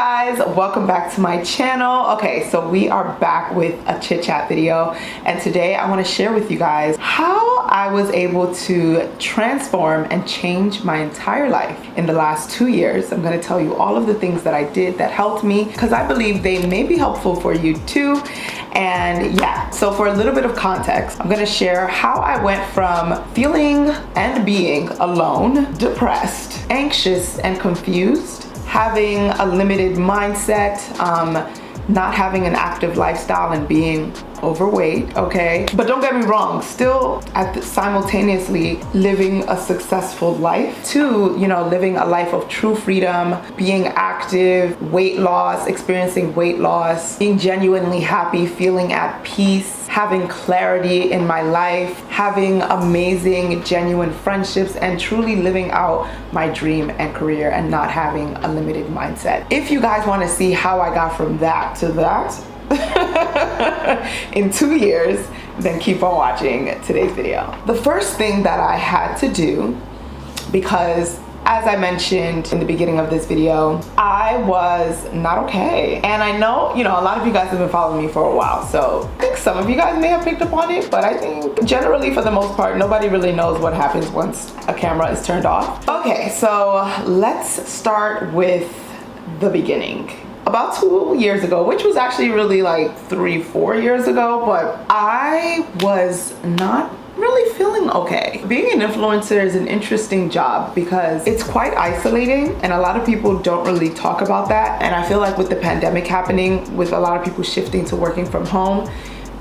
guys, welcome back to my channel. Okay, so we are back with a chit chat video, and today I want to share with you guys how I was able to transform and change my entire life in the last 2 years. I'm going to tell you all of the things that I did that helped me, because I believe they may be helpful for you too. And yeah, so for a little bit of context, I'm gonna share how I went from feeling and being alone, depressed, anxious, and confused, having a limited mindset, not having an active lifestyle, and being overweight, okay? But don't get me wrong, still simultaneously living a successful life to, living a life of true freedom, being active, weight loss, experiencing weight loss, being genuinely happy, feeling at peace, having clarity in my life, having amazing, genuine friendships, and truly living out my dream and career and not having a limited mindset. If you guys want to see how I got from that to that, in 2 years, then keep on watching today's video. The first thing that I had to do, because as I mentioned in the beginning of this video, I was not okay. And I know, a lot of you guys have been following me for a while, so I think some of you guys may have picked up on it, but I think generally for the most part, nobody really knows what happens once a camera is turned off. Okay, so let's start with the beginning. About 2 years ago, which was actually really like 3-4 years ago, but I was not really feeling okay. Being an influencer is an interesting job because it's quite isolating, and a lot of people don't really talk about that. And I feel like with the pandemic happening, with a lot of people shifting to working from home,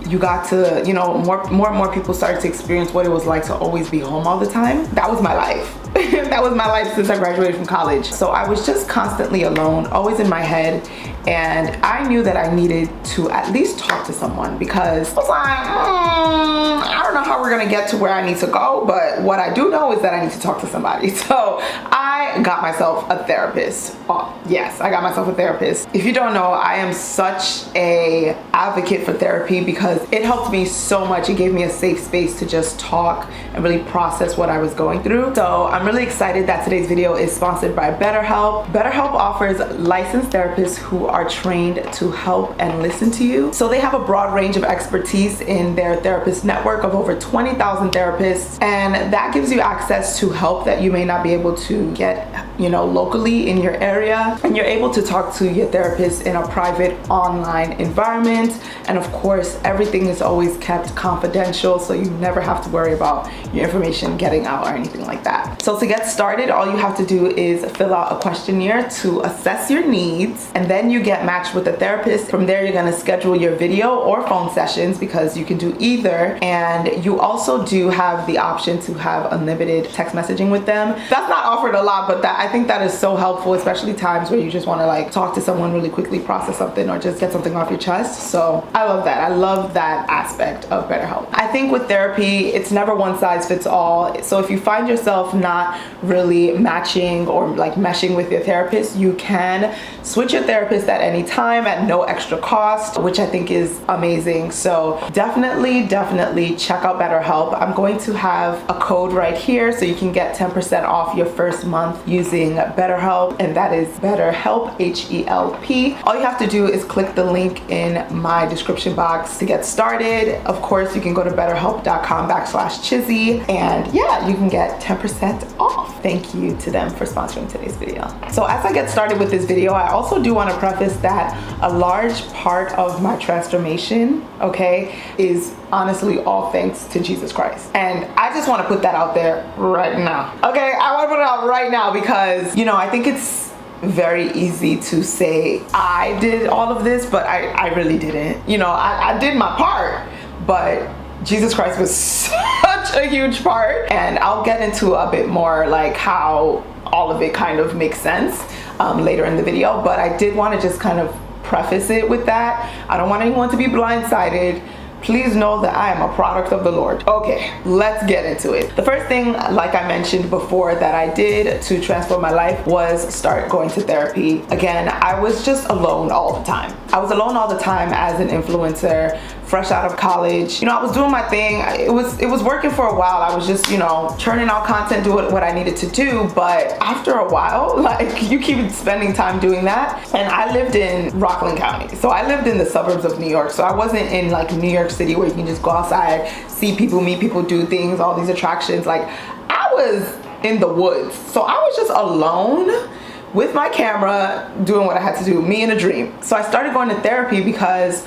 you got to, more and more people started to experience what it was like to always be home all the time. That was my life. That was my life since I graduated from college. So I was just constantly alone, always in my head. And I knew that I needed to at least talk to someone, because I was like, I don't know how we're gonna get to where I need to go, but what I do know is that I need to talk to somebody. So I got myself a therapist. Oh, yes, I got myself a therapist. If you don't know, I am such a advocate for therapy because it helped me so much. It gave me a safe space to just talk and really process what I was going through. So I'm really excited that today's video is sponsored by BetterHelp. BetterHelp offers licensed therapists who are trained to help and listen to you. So they have a broad range of expertise in their therapist network of over 20,000 therapists, and that gives you access to help that you may not be able to get, locally in your area. And you're able to talk to your therapist in a private online environment. And of course, everything is always kept confidential, so you never have to worry about your information getting out or anything like that. So to get started, all you have to do is fill out a questionnaire to assess your needs, and then you get matched with a therapist. From there, you're gonna schedule your video or phone sessions, because you can do either. And you also do have the option to have unlimited text messaging with them. That's not offered a lot, but I think that is so helpful, especially times where you just wanna talk to someone really quickly, process something, or just get something off your chest. So I love that. I love that aspect of BetterHelp. I think with therapy, it's never one size fits all. So if you find yourself not really matching or meshing with your therapist, you can switch your therapist at any time at no extra cost, which I think is amazing. So definitely check out BetterHelp. I'm going to have a code right here so you can get 10% off your first month using BetterHelp, and that is BetterHelp, H-E-L-P. All you have to do is click the link in my description box to get started. Of course, you can go to betterhelp.com/Chizzy, and yeah, you can get 10% off. Thank you to them for sponsoring today's video. So as I get started with this video, I also do want to preface that a large part of my transformation, okay, is honestly all thanks to Jesus Christ. And I just want to put that out there right now. Okay, I want to put it out right now because, I think it's very easy to say I did all of this, but I really didn't. I did my part, but Jesus Christ was such a huge part. And I'll get into a bit more how all of it kind of makes sense later in the video, but I did want to just kind of preface it with that. I don't want anyone to be blindsided please know that I am a product of the Lord. Okay, let's get into it. The first thing, like I mentioned before, that I did to transform my life was start going to therapy. Again, I was just alone all the time. I was alone all the time as an influencer, fresh out of college. You know, I was doing my thing. It was working for a while. I was just, you know, churning out content, doing what I needed to do. But after a while, like, you keep spending time doing that. And I lived in Rockland County. So I lived in the suburbs of New York. So I wasn't in like New York City where you can just go outside, see people, meet people, do things, all these attractions. Like, I was in the woods. So I was just alone with my camera doing what I had to do, me in a dream. So I started going to therapy because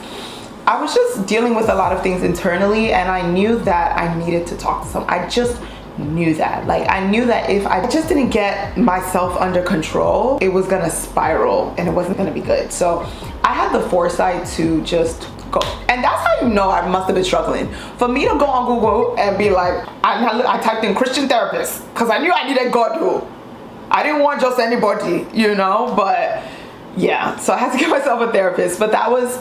I was just dealing with a lot of things internally, and I knew that I needed to talk to someone. I just knew that. Like, I knew that if I just didn't get myself under control, it was gonna spiral and it wasn't gonna be good. So I had the foresight to just go. And that's how you know I must have been struggling. For me to go on Google and be like, I typed in Christian therapist because I knew I needed God too. I didn't want just anybody, you know, but yeah. So I had to get myself a therapist, but that was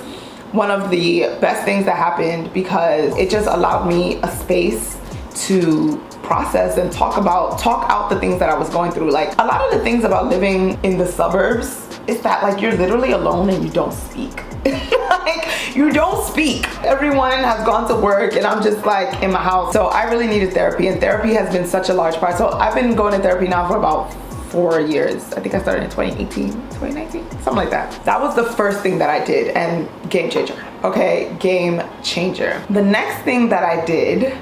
one of the best things that happened because it just allowed me a space to process and talk out the things that I was going through. Like, a lot of the things about living in the suburbs is that, like, you're literally alone and you don't speak. Like, you don't speak. Everyone has gone to work and I'm just like in my house. So I really needed therapy, and therapy has been such a large part. So I've been going to therapy now for about 4 years. I think I started in 2018, 2019, something like that. That was the first thing that I did, and game changer. Okay, game changer. The next thing that I did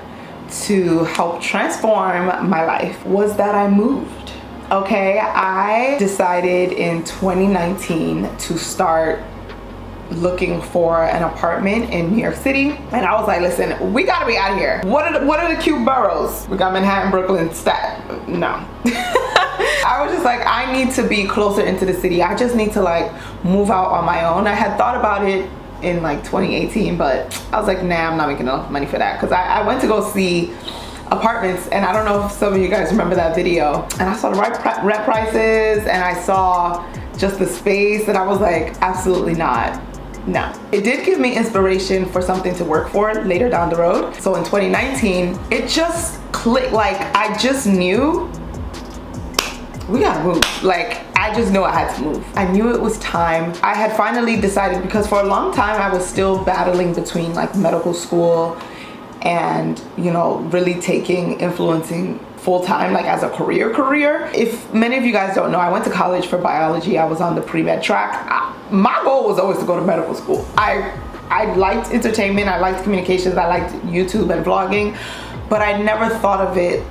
to help transform my life was that I moved. Okay, I decided in 2019 to start looking for an apartment in New York City, and I was like, listen, we gotta be out of here. What are the cute boroughs? We got Manhattan, Brooklyn, Staten. No. I was just like, I need to be closer into the city. I just need to like move out on my own. I had thought about it in like 2018, but I was like, nah, I'm not making enough money for that. Because I went to go see apartments, and I don't know if some of you guys remember that video, and I saw the rent prices and I saw just the space, and I was like, absolutely not. No. It did give me inspiration for something to work for later down the road. So in 2019, it just clicked. Like, I just knew we gotta move. Like, I just knew I had to move. I knew it was time. I had finally decided, because for a long time I was still battling between like medical school and, you know, really taking influencing full-time, like as a career. If many of you guys don't know, I went to college for biology. I was on the pre-med track. My goal was always to go to medical school. I liked entertainment, I liked communications, I liked YouTube and vlogging, but I never thought of it,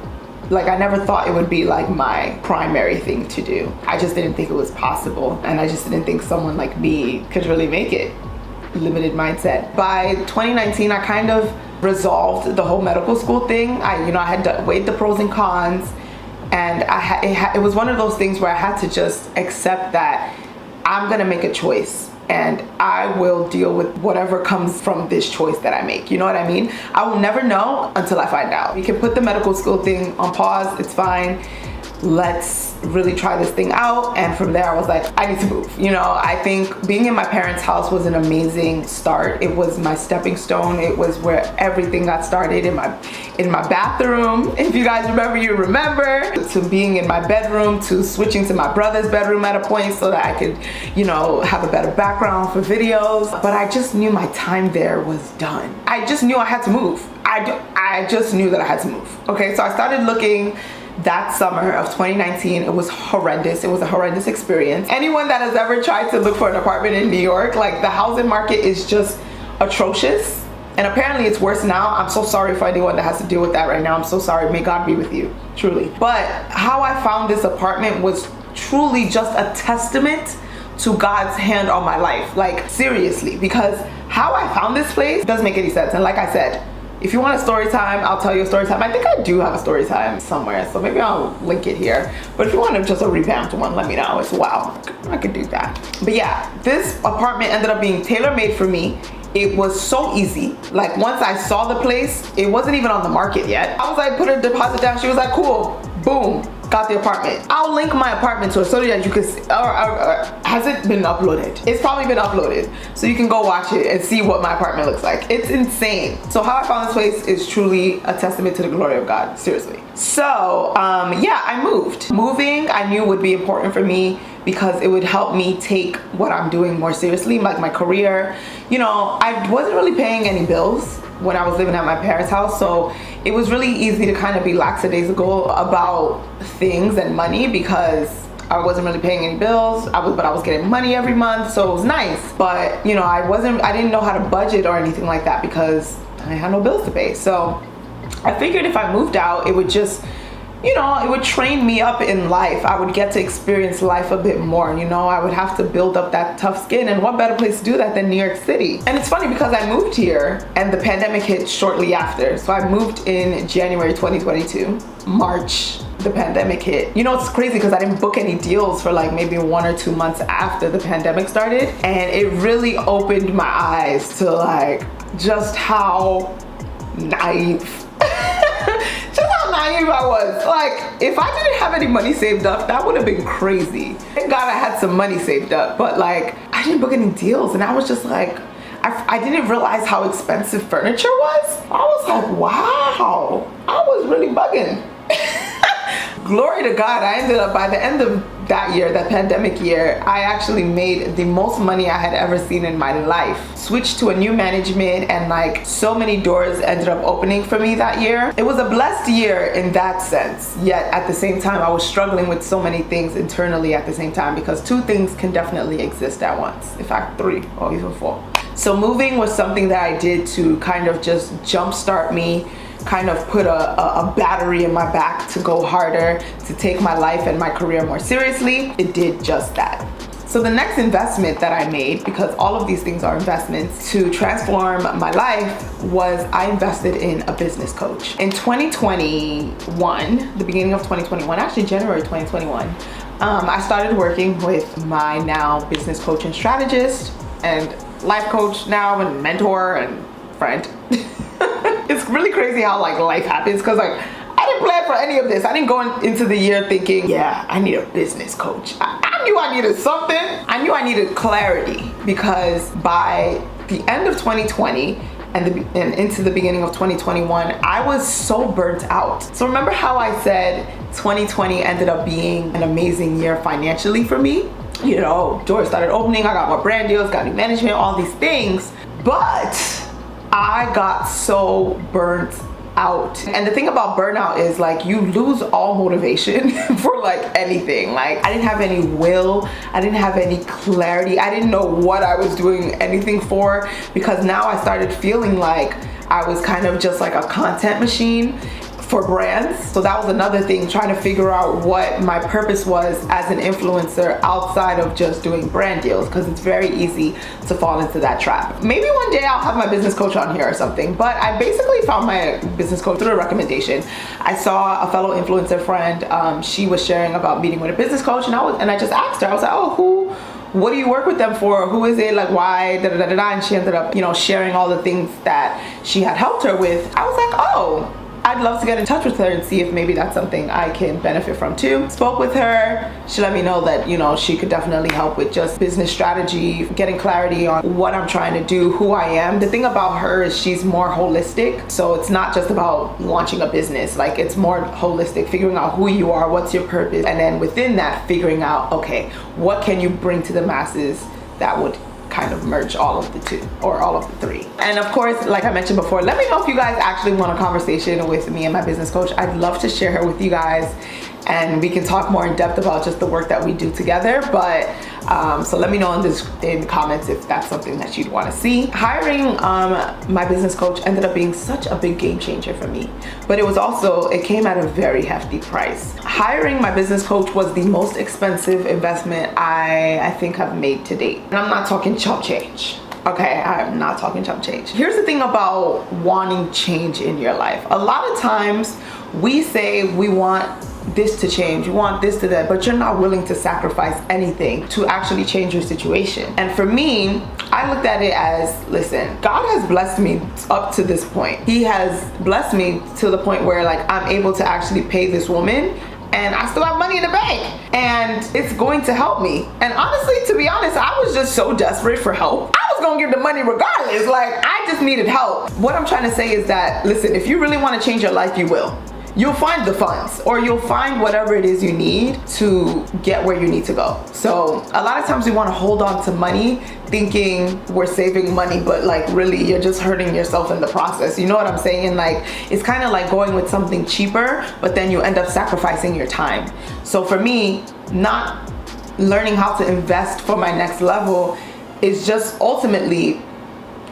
like, I never thought it would be like my primary thing to do. I just didn't think it was possible, and I just didn't think someone like me could really make it. Limited mindset. By 2019, I kind of resolved the whole medical school thing. I had weighed the pros and cons, and it was one of those things where I had to just accept that I'm gonna make a choice, and I will deal with whatever comes from this choice that I make. You know what I mean? I will never know until I find out. You can put the medical school thing on pause, it's fine. Let's really try this thing out. And from there I was like, I need to move. You know, I think being in my parents' house was an amazing start. It was my stepping stone. It was where everything got started, in my bathroom. If you guys remember, you remember. To being in my bedroom, to switching to my brother's bedroom at a point so that I could, you know, have a better background for videos. But I just knew my time there was done. I just knew I had to move. I just knew that I had to move. Okay, so I started looking that summer of 2019. It was horrendous. It was a horrendous experience. Anyone that has ever tried to look for an apartment in New York, like, the housing market is just atrocious. And apparently it's worse now. I'm so sorry for anyone that has to deal with that right now. I'm so sorry. May God be with you, truly. But how I found this apartment was truly just a testament to God's hand on my life. Like, seriously, because how I found this place doesn't make any sense. And like I said, if you want a story time, I'll tell you a story time. I think I do have a story time somewhere, so maybe I'll link it here. But if you want just a revamped one, let me know as well. I could do that. But yeah, this apartment ended up being tailor-made for me. It was so easy. Like, once I saw the place, it wasn't even on the market yet. I was like, put a deposit down. She was like, cool, boom. got the apartment. I'll link my apartment to it so that you can see, or has it been uploaded? It's probably been uploaded. So you can go watch it and see what my apartment looks like. It's insane. So how I found this place is truly a testament to the glory of God, seriously. So yeah, I moved. Moving I knew would be important for me because it would help me take what I'm doing more seriously, like my career. You know, I wasn't really paying any bills when I was living at my parents' house, so it was really easy to kind of be lackadaisical about things and money because I wasn't really paying any bills. But I was getting money every month, so it was nice. But you know, I didn't know how to budget or anything like that because I had no bills to pay. So I figured if I moved out, it would just, you know, it would train me up in life. I would get to experience life a bit more, you know. I would have to build up that tough skin, and what better place to do that than New York City? And it's funny because I moved here and the pandemic hit shortly after. So I moved in January 2022. March, the pandemic hit. You know, it's crazy because I didn't book any deals for like maybe 1 or 2 months after the pandemic started. And it really opened my eyes to like just how naive naive I was. Like, if I didn't have any money saved up, that would have been crazy. Thank God I had some money saved up, but like, I didn't book any deals, and I was just like, I didn't realize how expensive furniture was. I was like, wow, I was really bugging. Glory to God, I ended up, by the end of that year, that pandemic year, I actually made the most money I had ever seen in my life. Switched to a new management, and like so many doors ended up opening for me that year. It was a blessed year in that sense, yet at the same time I was struggling with so many things internally at the same time, because 2 things can definitely exist at once. In fact, 3 or even 4. So moving was something that I did to kind of just jumpstart me, kind of put a battery in my back to go harder, to take my life and my career more seriously. It did just that. So the next investment that I made, because all of these things are investments, to transform my life was I invested in a business coach. In 2021, the beginning of 2021, actually January 2021, I started working with my now business coach and strategist and life coach now, and mentor and friend. It's really crazy how like life happens, because like I didn't plan for any of this. I didn't go into the year thinking, yeah, I need a business coach. I knew I needed something. I knew I needed clarity, because by the end of 2020 and into the beginning of 2021, I was so burnt out. So remember how I said 2020 ended up being an amazing year financially for me? You know, doors started opening, I got more brand deals, got new management, all these things. But I got so burnt out. And the thing about burnout is like you lose all motivation for like anything. Like I didn't have any will, I didn't have any clarity, I didn't know what I was doing anything for, because now I started feeling like I was kind of just like a content machine for brands. So that was another thing, trying to figure out what my purpose was as an influencer outside of just doing brand deals, because it's very easy to fall into that trap. Maybe one day I'll have my business coach on here or something, but I basically found my business coach through a recommendation. I saw a fellow influencer friend, she was sharing about meeting with a business coach, and I just asked her, I was like, oh, what do you work with them for? Who is it? Like, why? Da, da, da, da. And she ended up, you know, sharing all the things that she had helped her with. I was like, oh, I'd love to get in touch with her and see if maybe that's something I can benefit from too. Spoke with her. She let me know that, you know, she could definitely help with just business strategy, getting clarity on what I'm trying to do, who I am. The thing about her is she's more holistic. So it's not just about launching a business. Like, it's more holistic, figuring out who you are, what's your purpose, and then within that, figuring out, okay, what can you bring to the masses that would kind of merge all of the 2 or all of the 3. And of course, like I mentioned before, let me know if you guys actually want a conversation with me and my business coach. I'd love to share her with you guys, and we can talk more in depth about just the work that we do together. But so let me know in comments if that's something that you'd want to see. Hiring my business coach ended up being such a big game changer for me, but it came at a very hefty price. Hiring my business coach was the most expensive investment I think I've made to date, and I'm not talking chump change. Okay, I'm not talking chump change. Here's the thing about wanting change in your life. A lot of times we say we want this to change, you want this to that, but you're not willing to sacrifice anything to actually change your situation. And for me, I looked at it as, listen, God has blessed me up to this point. He has blessed me to the point where like I'm able to actually pay this woman and I still have money in the bank, and it's going to help me. And honestly, to be honest, I was just so desperate for help. I was gonna give the money regardless. Like, I just needed help. What I'm trying to say is that, listen, if you really want to change your life, you will. You'll find the funds, or you'll find whatever it is you need to get where you need to go. So a lot of times we want to hold on to money thinking we're saving money, but like really you're just hurting yourself in the process. You know what I'm saying? Like, it's kind of like going with something cheaper, but then you end up sacrificing your time. So for me, not learning how to invest for my next level is just ultimately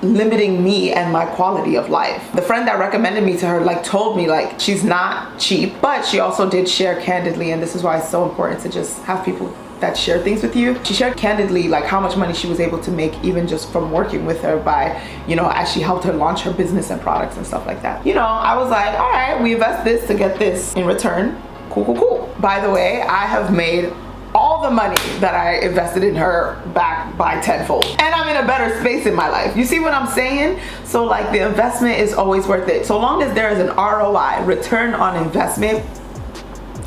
limiting me and my quality of life. The friend that recommended me to her like told me like she's not cheap, but she also did share candidly, and this is why it's so important to just have people that share things with you. She shared candidly like how much money she was able to make even just from working with her by, you know, as she helped her launch her business and products and stuff like that. You know, I was like, all right, we invest this to get this in return. Cool, cool, cool. By the way, I have made all the money that I invested in her back by tenfold, and I'm in a better space in my life. You see what I'm saying? So like, the investment is always worth it. So long as there is an ROI, return on investment,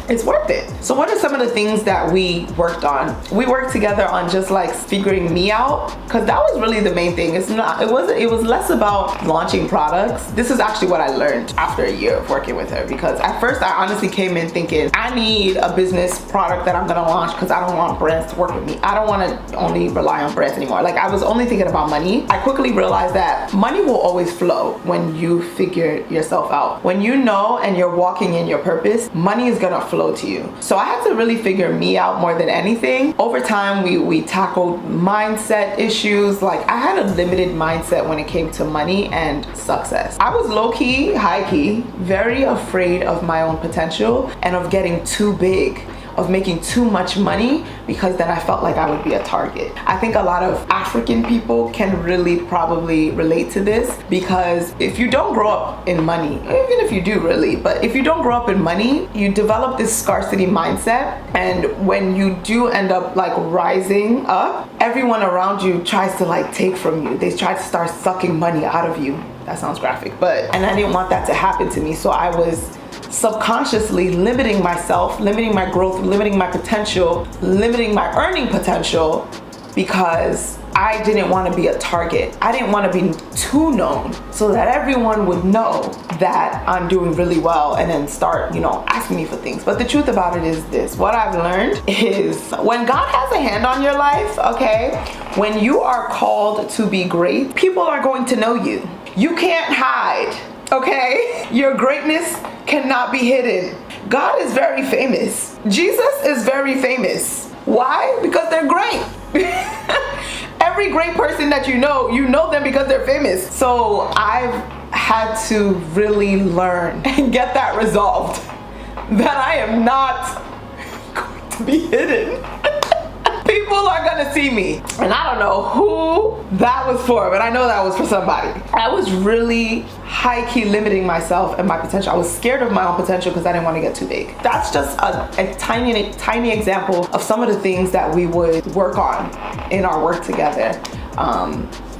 it's worth it. So what are some of the things that we worked on? We worked together on just like figuring me out, because that was really the main thing. It was less about launching products. This is actually what I learned after a year of working with her, because at first I honestly came in thinking I need a business product that I'm gonna launch because I don't want brands to work with me. I don't want to only rely on brands anymore. Like, I was only thinking about money. I quickly realized that money will always flow when you figure yourself out. When you know and you're walking in your purpose, money is gonna flow to you. So I had to really figure me out more than anything. Over time, we tackled mindset issues. Like, I had a limited mindset when it came to money and success. I was low-key, high-key, very afraid of my own potential and of getting too big, of making too much money, because then I felt like I would be a target. I think a lot of African people can really probably relate to this, because if you don't grow up in money, even if you do really, but if you don't grow up in money, you develop this scarcity mindset, and when you do end up like rising up, everyone around you tries to like take from you. They try to start sucking money out of you. That sounds graphic, and I didn't want that to happen to me. So I was subconsciously limiting myself, limiting my growth, limiting my potential, limiting my earning potential, because I didn't want to be a target. I didn't want to be too known so that everyone would know that I'm doing really well and then start, you know, asking me for things. But the truth about it is this: what I've learned is when God has a hand on your life, okay, when you are called to be great, people are going to know you. You can't hide. Okay? Your greatness cannot be hidden. God is very famous. Jesus is very famous. Why? Because they're great. Every great person that you know them because they're famous. So I've had to really learn and get that resolved, that I am not going to be hidden. People are gonna see me, and I don't know who that was for, but I know that was for somebody. I was really high-key limiting myself and my potential. I was scared of my own potential because I didn't want to get too big. That's just a tiny example of some of the things that we would work on in our work together.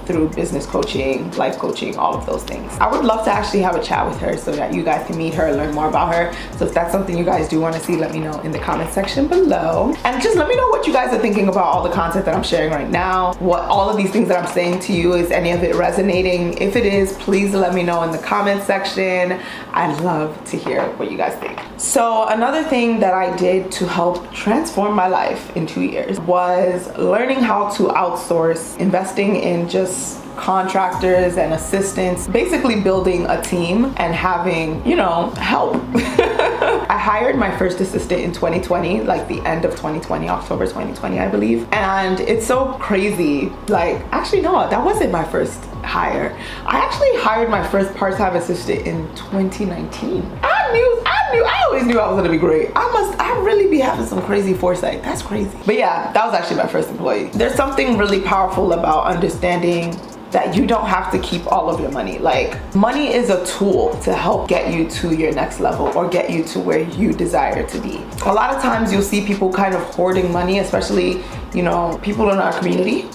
Through business coaching, life coaching, all of those things. I would love to actually have a chat with her so that you guys can meet her and learn more about her. So if that's something you guys do want to see, let me know in the comment section below. And just let me know what you guys are thinking about all the content that I'm sharing right now. What all of these things that I'm saying to you, is any of it resonating? If it is, please let me know in the comment section. I'd love to hear what you guys think. So another thing that I did to help transform my life in 2 years was learning how to outsource, investing in just contractors and assistants, basically building a team and having, you know, help. I hired my first assistant in 2020, like the end of 2020, October 2020, I believe. And it's so crazy. Like, actually, no, that wasn't my first hire. I actually hired my first part-time assistant in 2019. I always knew I was gonna be great. I really be having some crazy foresight. That's crazy. But yeah, that was actually my first employee. There's something really powerful about understanding that you don't have to keep all of your money. Like, money is a tool to help get you to your next level or get you to where you desire to be. A lot of times you'll see people kind of hoarding money, especially you know, people in our community.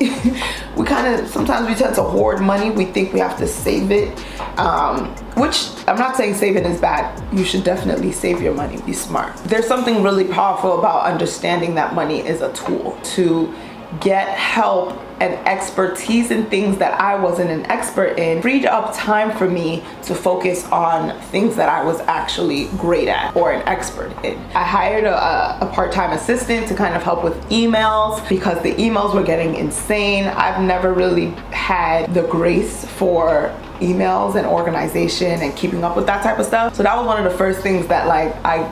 Sometimes we tend to hoard money. We think we have to save it, which I'm not saying saving is bad. You should definitely save your money, be smart. There's something really powerful about understanding that money is a tool to get help and expertise in things that I wasn't an expert in. Freed up time for me to focus on things that I was actually great at or an expert in. I hired a part-time assistant to kind of help with emails because the emails were getting insane. I've never really had the grace for emails and organization and keeping up with that type of stuff. So that was one of the first things that I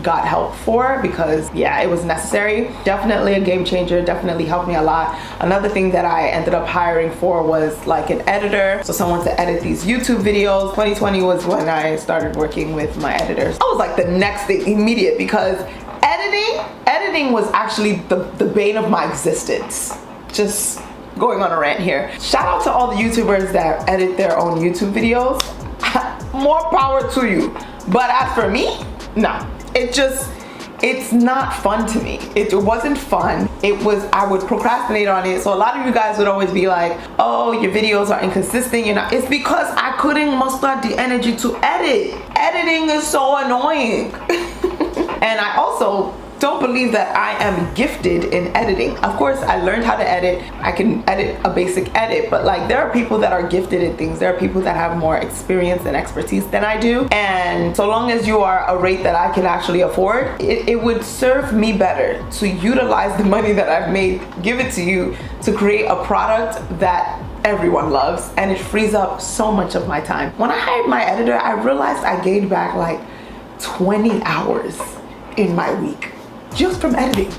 got help for, because yeah, it was necessary. Definitely a game changer, definitely helped me a lot. Another thing that I ended up hiring for was like an editor, so someone to edit these YouTube videos. 2020 was when I started working with my editors. I was like the next thing, immediate, because editing was actually the bane of my existence. Just going on a rant here. Shout out to all the YouTubers that edit their own YouTube videos. More power to you. But as for me, no. It's not fun to me. It wasn't fun. I would procrastinate on it. So a lot of you guys would always be like, oh, your videos are inconsistent. It's because I couldn't muster the energy to edit. Editing is so annoying. And I also don't believe that I am gifted in editing. Of course, I learned how to edit. I can edit a basic edit, but like there are people that are gifted in things. There are people that have more experience and expertise than I do. And so long as you are a rate that I can actually afford, it would serve me better to utilize the money that I've made, give it to you to create a product that everyone loves, and it frees up so much of my time. When I hired my editor, I realized I gained back like 20 hours in my week just from editing.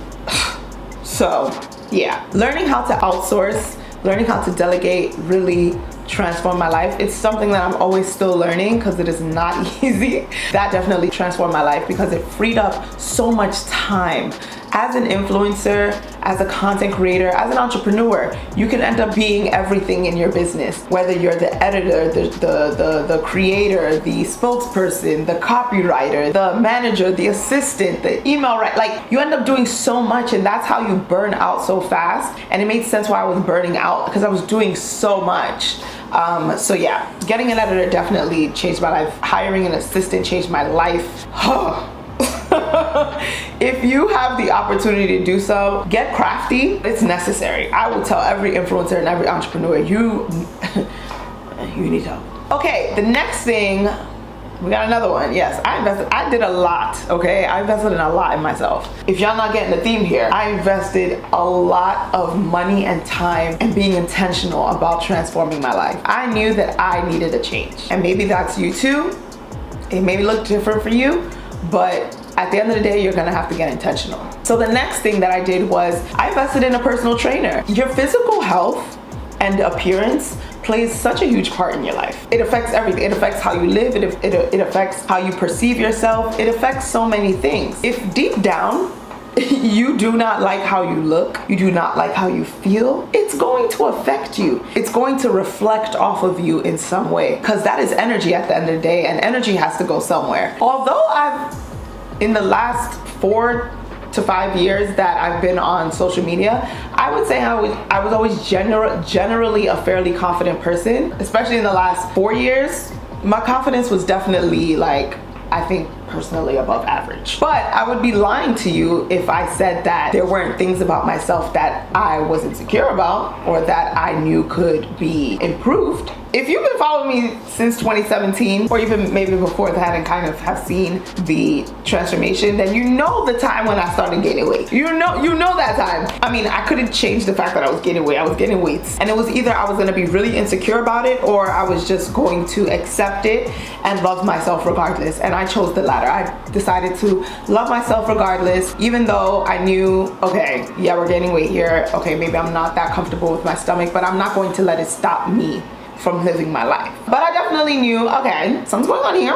So yeah, learning how to outsource, learning how to delegate really transformed my life. It's something that I'm always still learning because it is not easy. That definitely transformed my life because it freed up so much time. As an influencer, as a content creator, as an entrepreneur, you can end up being everything in your business. Whether you're the editor, the creator, the spokesperson, the copywriter, the manager, the assistant, the email writer, like you end up doing so much, and that's how you burn out so fast. And it made sense why I was burning out, because I was doing so much. So yeah, getting an editor definitely changed my life. Hiring an assistant changed my life. If you have the opportunity to do so, get crafty. It's necessary. I will tell every influencer and every entrepreneur, you need help. Okay, the next thing, we got another one. Yes, I did a lot, okay? I invested in a lot in myself. If y'all not getting the theme here, I invested a lot of money and time and being intentional about transforming my life. I knew that I needed a change, and maybe that's you too. It may look different for you, but at the end of the day, you're gonna have to get intentional. So the next thing that I did was I invested in a personal trainer. Your physical health and appearance plays such a huge part in your life. It affects everything. It affects how you live. It affects how you perceive yourself. It affects so many things. If deep down, you do not like how you look, you do not like how you feel, it's going to affect you. It's going to reflect off of you in some way, because that is energy at the end of the day, and energy has to go somewhere. Although in the last 4 to 5 years that I've been on social media, I would say I was always generally a fairly confident person. Especially in the last 4 years, my confidence was definitely, like, I think personally above average. But I would be lying to you if I said that there weren't things about myself that I was insecure about or that I knew could be improved. If you've been following me since 2017, or even maybe before that and kind of have seen the transformation, then you know the time when I started gaining weight. You know that time. I mean, I couldn't change the fact that I was gaining weight. I was gaining weights. And it was either I was gonna be really insecure about it, or I was just going to accept it and love myself regardless. And I chose the latter. I decided to love myself regardless, even though I knew, okay, yeah, we're gaining weight here. Okay, maybe I'm not that comfortable with my stomach, but I'm not going to let it stop me from living my life. But I definitely knew, okay, something's going on here.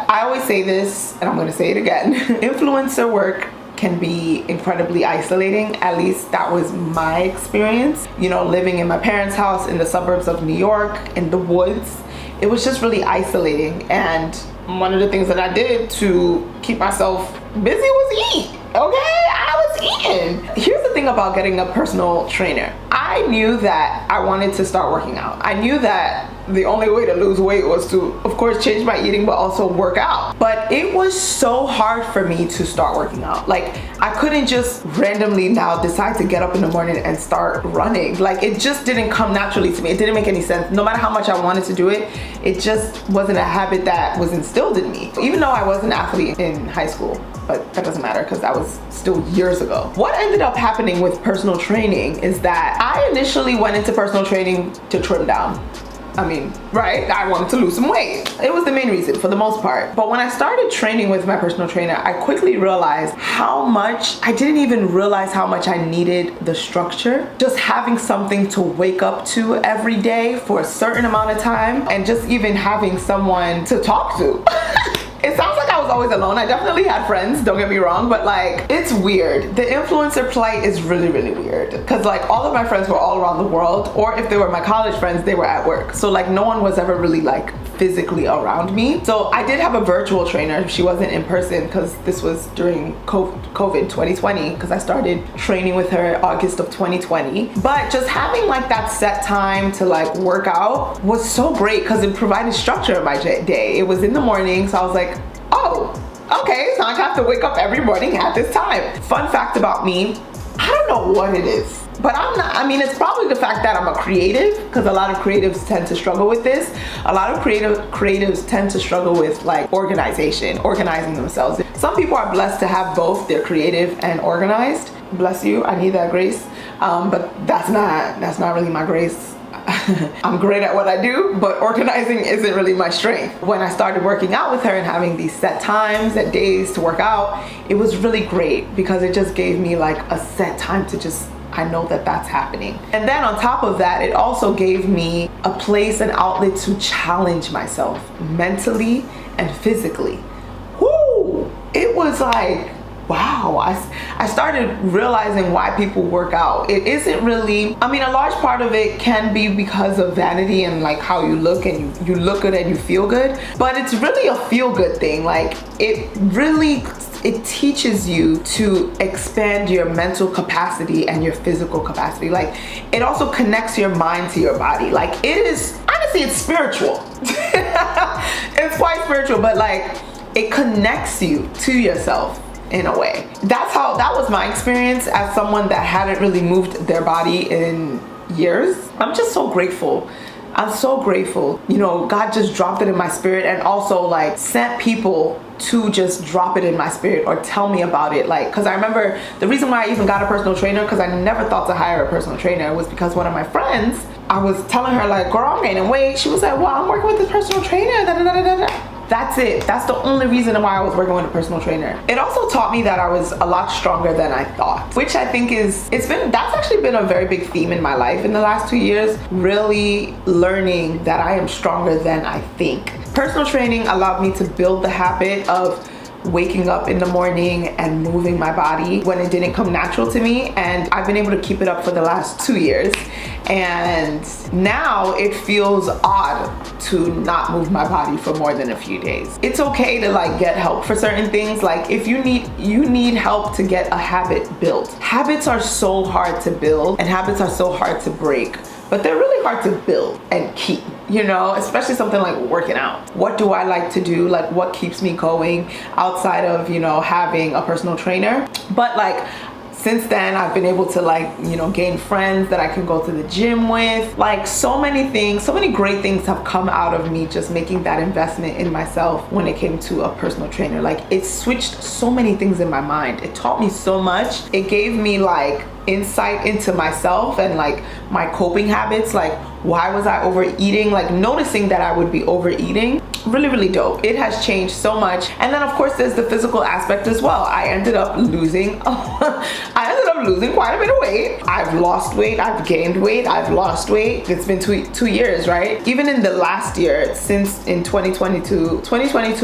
I always say this, and I'm gonna say it again. Influencer work can be incredibly isolating. At least that was my experience. You know, living in my parents' house in the suburbs of New York, in the woods, it was just really isolating. And one of the things that I did to keep myself busy was eat. Okay, I was was eating. Here's the thing about getting a personal trainer. I knew that I wanted to start working out. I knew that the only way to lose weight was to, of course, change my eating, but also work out. But it was so hard for me to start working out. Like, I couldn't just randomly now decide to get up in the morning and start running. Like, it just didn't come naturally to me. It didn't make any sense. No matter how much I wanted to do it, it just wasn't a habit that was instilled in me. Even though I was an athlete in high school, but that doesn't matter because that was still years ago. What ended up happening with personal training is that I initially went into personal training to trim down. I mean, right? I wanted to lose some weight. It was the main reason for the most part. But when I started training with my personal trainer, I quickly realized how much, I didn't even realize how much I needed the structure. Just having something to wake up to every day for a certain amount of time, and just even having someone to talk to. It sounds like I was always alone. I definitely had friends, don't get me wrong, but like, it's weird. The influencer plight is really, really weird. Cause like all of my friends were all around the world, or if they were my college friends, they were at work. So like no one was ever really like physically around me. So I did have a virtual trainer. She wasn't in person because this was during COVID 2020, because I started training with her August of 2020. But just having like that set time to like work out was so great because it provided structure in my day. It was in the morning, so I was like, oh, okay, so I have to wake up every morning at this time. Fun fact about me, I don't know what it is, but it's probably the fact that I'm a creative, because a lot of creatives tend to struggle with this. A lot of creatives tend to struggle with like organizing themselves. Some people are blessed to have both. They're creative and organized. Bless you, I need that grace. But that's not really my grace. I'm great at what I do, but organizing isn't really my strength. When I started working out with her and having these set times and days to work out, it was really great because it just gave me like a set time to just, I know that that's happening. And then on top of that, it also gave me a place, an outlet to challenge myself mentally and physically. Woo! It was like, wow, I started realizing why people work out. It isn't really, a large part of it can be because of vanity and like how you look, and you look good and you feel good, but it's really a feel good thing. Like it teaches you to expand your mental capacity and your physical capacity. Like it also connects your mind to your body. Like it is, honestly, it's spiritual. It's quite spiritual, but like it connects you to yourself in a way. That was my experience as someone that hadn't really moved their body in years. I'm just so grateful. I'm so grateful. You know, God just dropped it in my spirit, and also like sent people to just drop it in my spirit or tell me about it. Like, cause I remember the reason why I even got a personal trainer, cause I never thought to hire a personal trainer, was because one of my friends, I was telling her like, girl, I'm gaining weight. She was like, well, I'm working with this personal trainer, da, da, da, da, da. That's it. That's the only reason why I was working with a personal trainer. It also taught me that I was a lot stronger than I thought, which I think that's actually been a very big theme in my life in the last 2 years, really learning that I am stronger than I think. Personal training allowed me to build the habit of waking up in the morning and moving my body when it didn't come natural to me, and I've been able to keep it up for the last 2 years. And now it feels odd to not move my body for more than a few days. It's okay to like get help for certain things. Like if you need help to get a habit built. Habits are so hard to build and habits are so hard to break, but they're really hard to build and keep, you know, especially something like working out. What do I like to do? Like what keeps me going outside of, you know, having a personal trainer? But like, since then, I've been able to like, you know, gain friends that I can go to the gym with. Like so many things, so many great things have come out of me just making that investment in myself when it came to a personal trainer. Like it switched so many things in my mind. It taught me so much. It gave me like insight into myself and like my coping habits. Like why was I overeating? Like noticing that I would be overeating. Really, really dope. It has changed so much. And then of course there's the physical aspect as well. I ended up losing quite a bit of weight. I've lost weight, I've gained weight, I've lost weight. It's been 2 years, right? Even in the last year, since in 2022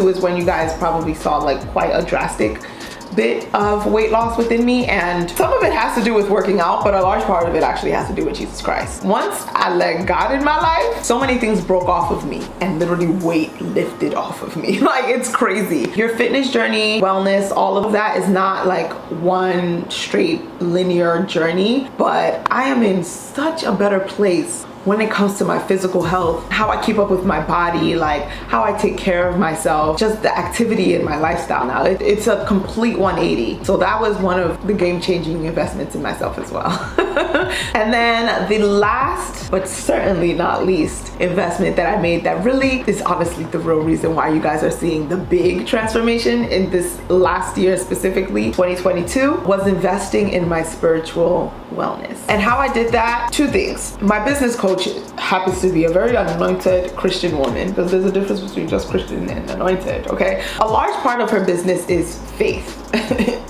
is when you guys probably saw like quite a drastic bit of weight loss within me, and some of it has to do with working out, but a large part of it actually has to do with Jesus Christ. Once I let God in my life, so many things broke off of me and literally weight lifted off of me. Like, it's crazy. Your fitness journey, wellness, all of that is not like one straight linear journey, but I am in such a better place when it comes to my physical health, how I keep up with my body, like how I take care of myself, just the activity in my lifestyle now. It's a complete 180. So that was one of the game-changing investments in myself as well. And then the last, but certainly not least, investment that I made that really is honestly the real reason why you guys are seeing the big transformation in this last year, specifically 2022, was investing in my spiritual wellness. And how I did that, two things. My business coach happens to be a very anointed Christian woman, because there's a difference between just Christian and anointed, okay? A large part of her business is faith.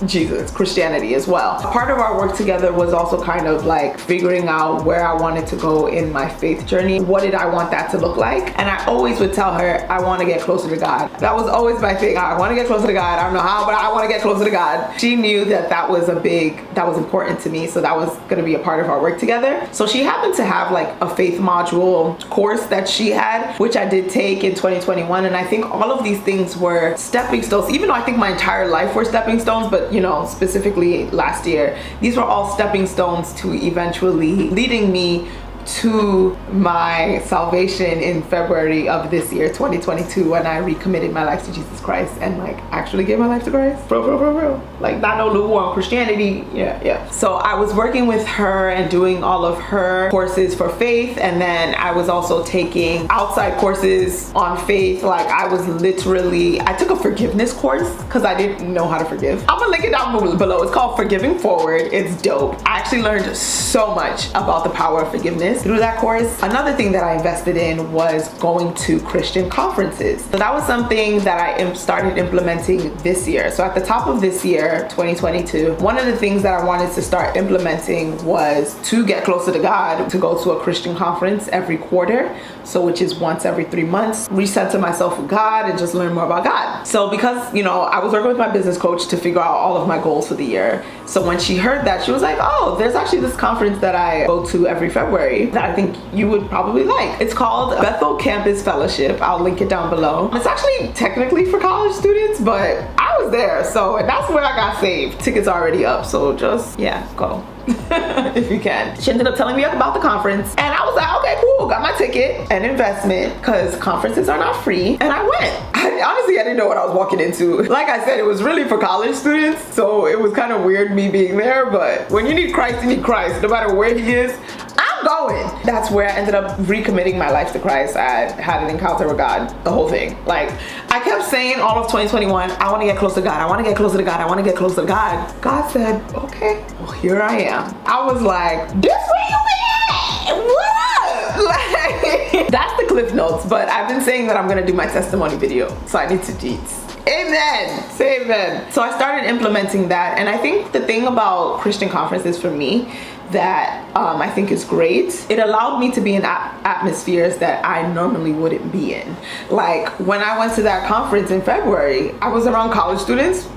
Jesus, Christianity as well. Part of our work together was also kind of like figuring out where I wanted to go in my faith journey. What did I want that to look like? And I always would tell her, I want to get closer to God. That was always my thing. I want to get closer to God. I don't know how, but I want to get closer to God. She knew that that was important to me. So that was going to be a part of our work together. So she happened to have like a faith module course that she had, which I did take in 2021. And I think all of these things were stepping stones, even though I think my entire life were stepping stones, but you know, specifically last year, these were all stepping stones to eventually leading me to my salvation in February of this year, 2022, when I recommitted my life to Jesus Christ and like actually gave my life to Christ. Bro. Like, not no lukewarm Christianity. Yeah. So I was working with her and doing all of her courses for faith, and then I was also taking outside courses on faith. Like, I took a forgiveness course because I didn't know how to forgive. I'm gonna link it down below. It's called Forgiving Forward. It's dope. I actually learned so much about the power of forgiveness through that course. Another thing that I invested in was going to Christian conferences. So that was something that I started implementing this year. So at the top of this year, 2022, one of the things that I wanted to start implementing was to get closer to God, to go to a Christian conference every quarter. So which is once every 3 months, recenter myself with God and just learn more about God. So because, you know, I was working with my business coach to figure out all of my goals for the year. So when she heard that, she was like, oh, there's actually this conference that I go to every February that I think you would probably like. It's called Bethel Campus Fellowship. I'll link it down below. It's actually technically for college students, but I was there, so that's where I got saved. Tickets are already up, so just, yeah, go. If you can. She ended up telling me about the conference, and I was like, okay, cool, got my ticket and investment, because conferences are not free, and I went. Honestly, I didn't know what I was walking into. Like I said, it was really for college students, so it was kind of weird me being there, but when you need Christ, you need Christ. No matter where he is, I'm going. That's where I ended up recommitting my life to Christ. I had an encounter with God, the whole thing. Like, I kept saying all of 2021, I want to get close to God. I want to get closer to God. I want to get closer to God. God said, okay, well, here I am. I was like, this where you been? What up? Like, that's the cliff notes, but I've been saying that I'm going to do my testimony video, so I need to deets. Amen. Say amen. So I started implementing that, and I think the thing about Christian conferences for me that I think is great, it allowed me to be in atmospheres that I normally wouldn't be in. Like, when I went to that conference in February, I was around college students.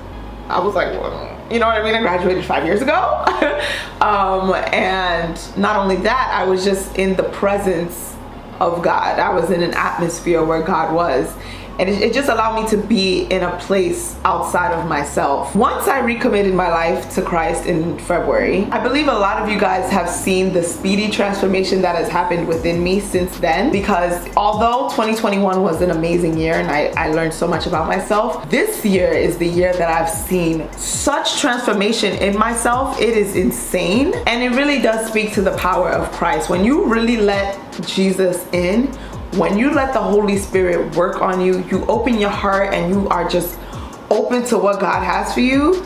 I was like, well, you know what I mean? I graduated 5 years ago. And not only that, I was just in the presence of God. I was in an atmosphere where God was. And it just allowed me to be in a place outside of myself. Once I recommitted my life to Christ in February, I believe a lot of you guys have seen the speedy transformation that has happened within me since then. Because although 2021 was an amazing year and I learned so much about myself, this year is the year that I've seen such transformation in myself. It is insane. And it really does speak to the power of Christ. When you really let Jesus in, when you let the Holy Spirit work on you, you open your heart and you are just open to what God has for you,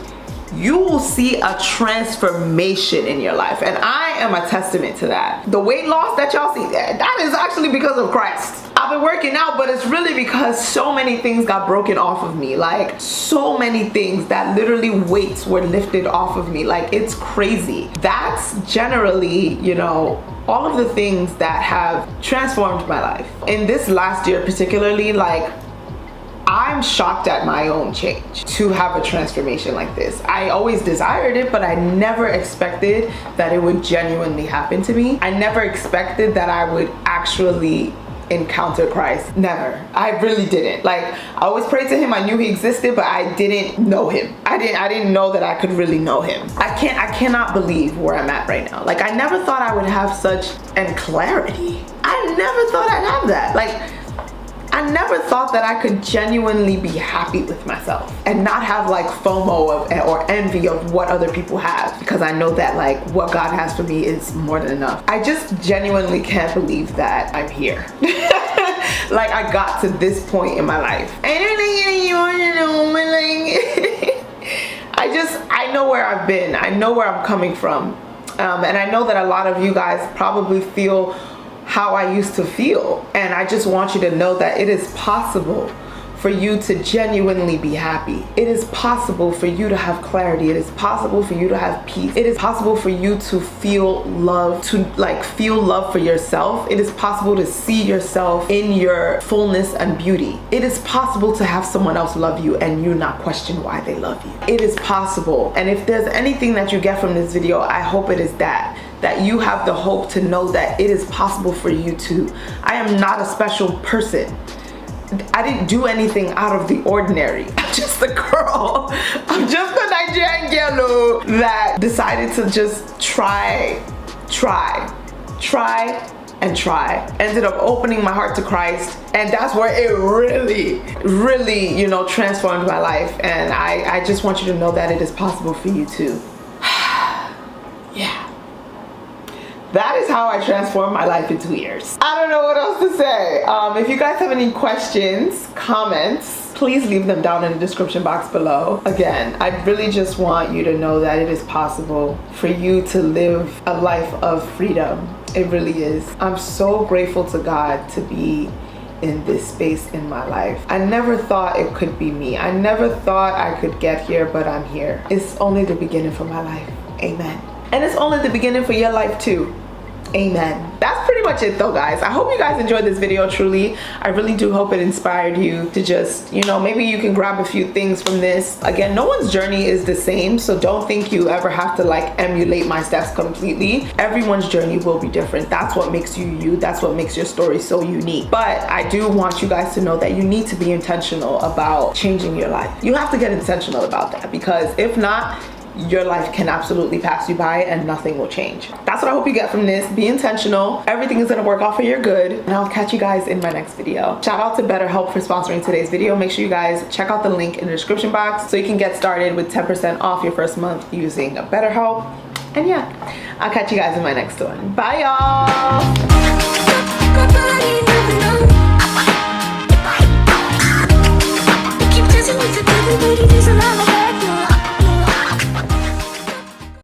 you will see a transformation in your life. And I am a testament to that. The weight loss that y'all see, that is actually because of Christ. I've been working out, but it's really because so many things got broken off of me. Like, so many things that literally weights were lifted off of me. Like, it's crazy. That's generally, you know, all of the things that have transformed my life. In this last year particularly, like, I'm shocked at my own change to have a transformation like this. I always desired it, but I never expected that it would genuinely happen to me. I never expected that I would actually encounter Christ. Never. I really didn't. Like, I always prayed to him. I knew he existed, but I didn't know him. I didn't know that I could really know him. I cannot believe where I'm at right now. Like, I never thought I would have such clarity. I never thought I'd have that. Like, I never thought that I could genuinely be happy with myself and not have like FOMO or envy of what other people have, because I know that like what God has for me is more than enough. I just genuinely can't believe that I'm here. Like, I got to this point in my life. I don't think you want to know, like, I know where I've been. I know where I'm coming from. And I know that a lot of you guys probably feel how I used to feel. And I just want you to know that it is possible for you to genuinely be happy. It is possible for you to have clarity. It is possible for you to have peace. It is possible for you to feel love, to like feel love for yourself. It is possible to see yourself in your fullness and beauty. It is possible to have someone else love you and you not question why they love you. It is possible. And if there's anything that you get from this video, I hope it is that you have the hope to know that it is possible for you too. I am not a special person. I didn't do anything out of the ordinary. I'm just a girl. I'm just a Nigerian girl that decided to just try. Ended up opening my heart to Christ, and that's where it really, you know, transformed my life. And I just want you to know that it is possible for you too. Yeah. That is how I transformed my life in 2 years. I don't know what else to say. If you guys have any questions, comments, please leave them down in the description box below. Again, I really just want you to know that it is possible for you to live a life of freedom. It really is. I'm so grateful to God to be in this space in my life. I never thought it could be me. I never thought I could get here, but I'm here. It's only the beginning for my life. Amen. And it's only the beginning for your life too. Amen. That's pretty much it though, guys. I hope you guys enjoyed this video. Truly, I really do hope it inspired you to just, you know, maybe you can grab a few things from this. Again, no one's journey is the same, so don't think you ever have to like emulate my steps completely. Everyone's journey will be different. That's what makes you you. That's what makes your story so unique. But I do want you guys to know that you need to be intentional about changing your life. You have to get intentional about that, because if not, your life can absolutely pass you by and nothing will change. That's what I hope you get from this. Be intentional. Everything is gonna work out for your good. And I'll catch you guys in my next video. Shout out to BetterHelp for sponsoring today's video. Make sure you guys check out the link in the description box so you can get started with 10% off your first month using BetterHelp. And yeah, I'll catch you guys in my next one. Bye y'all.